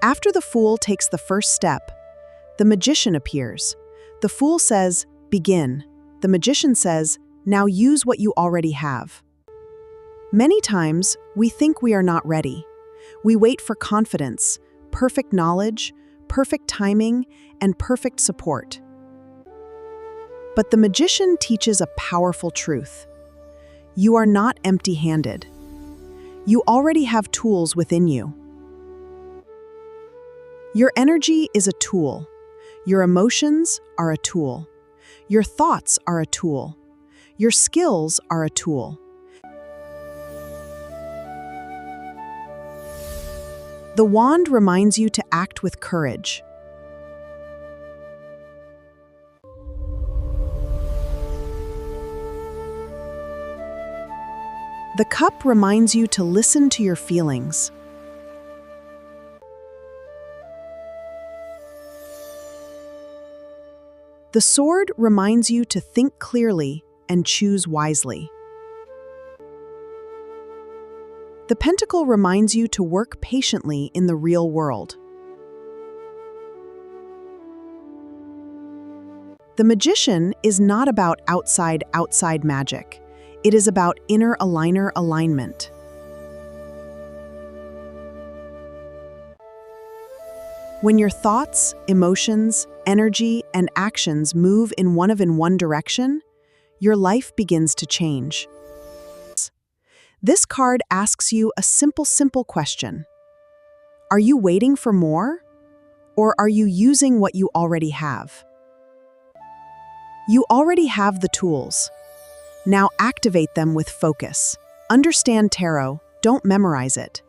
After the fool takes the first step, the magician appears. The fool says, "Begin." The magician says, "Now use what you already have." Many times, we think we are not ready. We wait for confidence, perfect knowledge, perfect timing, and perfect support. But the magician teaches a powerful truth. You are not empty-handed. You already have tools within you. Your energy is a tool. Your emotions are a tool. Your thoughts are a tool. Your skills are a tool. The wand reminds you to act with courage. The cup reminds you to listen to your feelings. The sword reminds you to think clearly and choose wisely. The pentacle reminds you to work patiently in the real world. The magician is not about outside magic. It is about inner aligner alignment. When your thoughts, emotions, energy, and actions move in one direction, your life begins to change. This card asks you a simple question. Are you waiting for more? Or are you using what you already have? You already have the tools. Now activate them with focus. Understand tarot, don't memorize it.